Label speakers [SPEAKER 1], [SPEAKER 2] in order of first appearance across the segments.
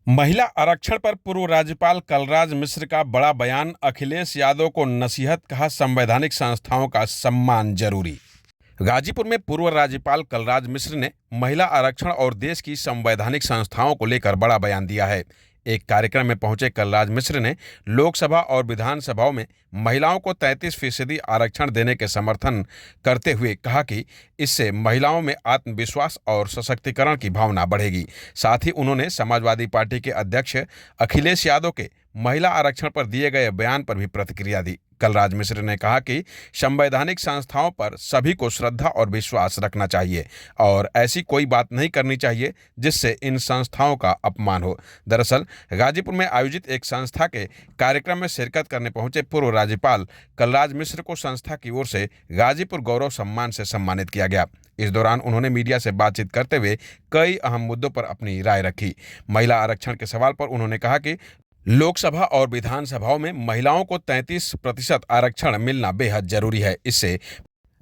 [SPEAKER 1] महिला आरक्षण पर पूर्व राज्यपाल कलराज मिश्र का बड़ा बयान। अखिलेश यादव को नसीहत, कहा संवैधानिक संस्थाओं का सम्मान जरूरी। गाजीपुर में पूर्व राज्यपाल कलराज मिश्र ने महिला आरक्षण और देश की संवैधानिक संस्थाओं को लेकर बड़ा बयान दिया है। एक कार्यक्रम में पहुंचे कलराज मिश्र ने लोकसभा और विधानसभाओं में महिलाओं को 33% आरक्षण देने के समर्थन करते हुए कहा कि इससे महिलाओं में आत्मविश्वास और सशक्तिकरण की भावना बढ़ेगी। साथ ही उन्होंने समाजवादी पार्टी के अध्यक्ष अखिलेश यादव के महिला आरक्षण पर दिए गए बयान पर भी प्रतिक्रिया दी। कलराज मिश्र ने कहा कि संवैधानिक संस्थाओं पर सभी को श्रद्धा और विश्वास रखना चाहिए और ऐसी कोई बात नहीं करनी चाहिए जिससे इन संस्थाओं का अपमान हो। दरअसल गाजीपुर में आयोजित एक संस्था के कार्यक्रम में शिरकत करने पहुंचे पूर्व राज्यपाल कलराज मिश्र को संस्था की ओर से गाजीपुर गौरव सम्मान से सम्मानित किया गया। इस दौरान उन्होंने मीडिया से बातचीत करते हुए कई अहम मुद्दों पर अपनी राय रखी। महिला आरक्षण के सवाल पर उन्होंने कहा कि लोकसभा और विधानसभाओं में महिलाओं को 33% आरक्षण मिलना बेहद जरूरी है। इससे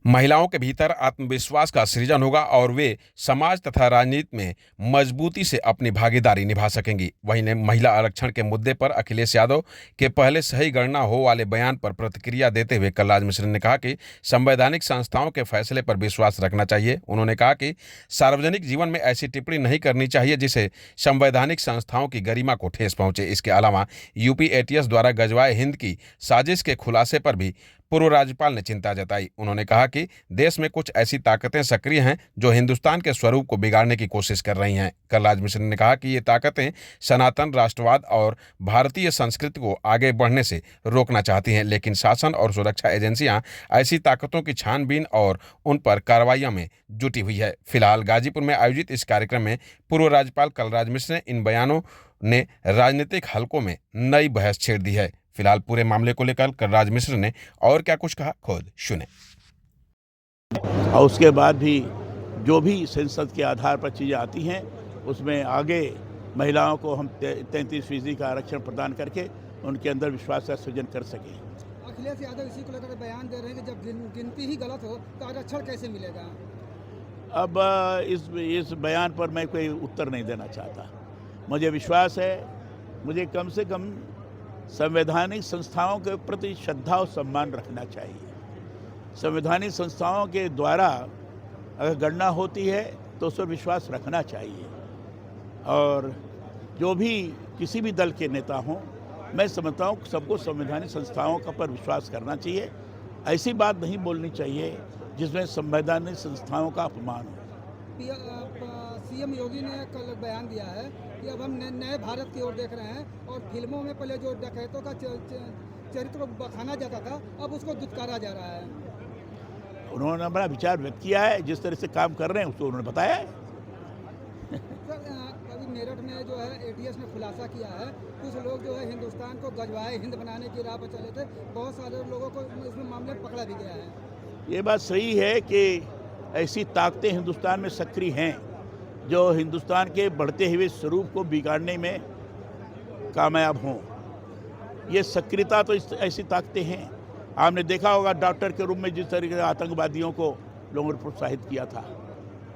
[SPEAKER 1] महिलाओं के भीतर आत्मविश्वास का सृजन होगा और वे समाज तथा राजनीति में मजबूती से अपनी भागीदारी निभा सकेंगी। वहीं ने महिला आरक्षण के मुद्दे पर अखिलेश यादव के पहले सही गणना हो वाले बयान पर प्रतिक्रिया देते हुए कलराज मिश्र ने कहा कि संवैधानिक संस्थाओं के फैसले पर विश्वास रखना चाहिए। उन्होंने कहा कि सार्वजनिक जीवन में ऐसी टिप्पणी नहीं करनी चाहिए जिससे संवैधानिक संस्थाओं की गरिमा को ठेस पहुंचे। इसके अलावा यूपी एटीएस द्वारा गजवाए हिंद की साजिश के खुलासे पर भी पूर्व राज्यपाल ने चिंता जताई। उन्होंने कहा कि देश में कुछ ऐसी ताकतें सक्रिय हैं जो हिंदुस्तान के स्वरूप को बिगाड़ने की कोशिश कर रही हैं। कलराज मिश्र ने कहा कि ये ताकतें सनातन राष्ट्रवाद और भारतीय संस्कृति को आगे बढ़ने से रोकना चाहती हैं, लेकिन शासन और सुरक्षा एजेंसियां ऐसी ताकतों की छानबीन और उन पर कार्रवाइयों में जुटी हुई है। फिलहाल गाजीपुर में आयोजित इस कार्यक्रम में पूर्व राज्यपाल कलराज मिश्र ने इन बयानों ने राजनीतिक हलकों में नई बहस छेड़ दी है। फिलहाल पूरे मामले को लेकर कलराज मिश्र ने और क्या कुछ कहा, खुद सुने।
[SPEAKER 2] और उसके बाद भी जो भी संसद के आधार पर चीज़ें आती हैं उसमें आगे महिलाओं को हम 33% का आरक्षण प्रदान करके उनके अंदर विश्वास का सृजन कर सकें।
[SPEAKER 3] अखिलेश यादव इसी को लेकर बयान दे रहे हैं कि जब गिनती ही गलत हो तो आरक्षण कैसे मिलेगा।
[SPEAKER 2] अब इस बयान पर मैं कोई उत्तर नहीं देना चाहता। मुझे विश्वास है, मुझे कम से कम संवैधानिक संस्थाओं के प्रति श्रद्धा और सम्मान रखना चाहिए। संवैधानिक संस्थाओं के द्वारा अगर गणना होती है तो उस पर विश्वास रखना चाहिए और जो भी किसी भी दल के नेता हों, मैं समझता हूँ सबको संवैधानिक संस्थाओं का पर विश्वास करना चाहिए। ऐसी बात नहीं बोलनी चाहिए जिसमें संवैधानिक संस्थाओं का अपमान हो।
[SPEAKER 3] सीएम योगी ने कल बयान दिया है कि अब हम नए भारत की ओर देख रहे हैं और फिल्मों में पहले जो डकैतों का चरित्र बखाना जाता था अब उसको दुत्कारा जा रहा है।
[SPEAKER 2] उन्होंने बड़ा विचार व्यक्त किया है, जिस तरह से काम कर रहे हैं उसको उन्होंने बताया है।
[SPEAKER 3] अभी मेरठ में जो है एटीएस ने खुलासा किया है, कुछ लोग जो है हिंदुस्तान को गजवाए हिंद बनाने की राह पर चले थे, बहुत सारे लोगों को इसमें मामले में पकड़ा भी गया है।
[SPEAKER 2] ये बात सही है कि ऐसी ताकतें हिंदुस्तान में सक्रिय हैं जो हिंदुस्तान के बढ़ते हुए स्वरूप को बिगाड़ने में कामयाब हों। ये सक्रियता तो ऐसी ताकतें हैं। आपने देखा होगा डॉक्टर के रूप में जिस तरीके से आतंकवादियों को लोगों ने प्रोत्साहित किया था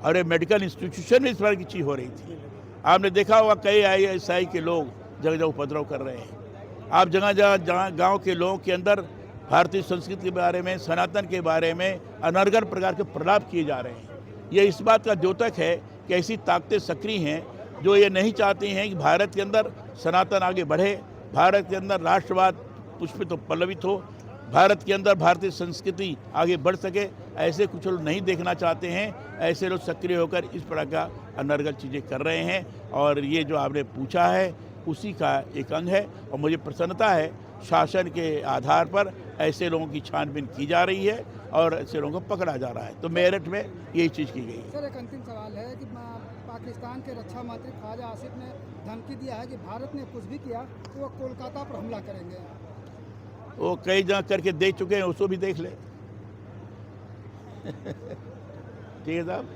[SPEAKER 2] और ये मेडिकल इंस्टीट्यूशन में इस तरह की चीज़ हो रही थी। आपने देखा होगा कई ISI के लोग जगह जगह उपद्रव कर रहे हैं। आप जगह जगह गाँव के लोगों के अंदर भारतीय संस्कृति के बारे में, सनातन के बारे में अनर्गल प्रकार के प्रलाप किए जा रहे हैं। ये इस बात का द्योतक है कि ऐसी ताकतें सक्रिय हैं जो ये नहीं चाहती हैं कि भारत के अंदर सनातन आगे बढ़े, भारत के अंदर राष्ट्रवाद पुष्पित तो पल्लवित हो, भारत के अंदर भारतीय संस्कृति आगे बढ़ सके। ऐसे कुछ लोग नहीं देखना चाहते हैं। ऐसे लोग सक्रिय होकर इस प्रकार का अनर्गल चीज़ें कर रहे हैं और ये जो आपने पूछा है उसी का एक अंग है और मुझे प्रसन्नता है शासन के आधार पर ऐसे लोगों की छानबीन की जा रही है और ऐसे लोगों को पकड़ा जा रहा है। तो मेरठ में यही चीज़ की गई है।
[SPEAKER 3] सर, एक अंतिम सवाल है कि पाकिस्तान के रक्षा मंत्री ख्वाजा आसिफ ने धमकी दिया है कि भारत ने कुछ भी किया तो वो कोलकाता पर हमला करेंगे।
[SPEAKER 2] वो कई जगह करके देख चुके हैं, उसको भी देख ले। ठीक है साहब।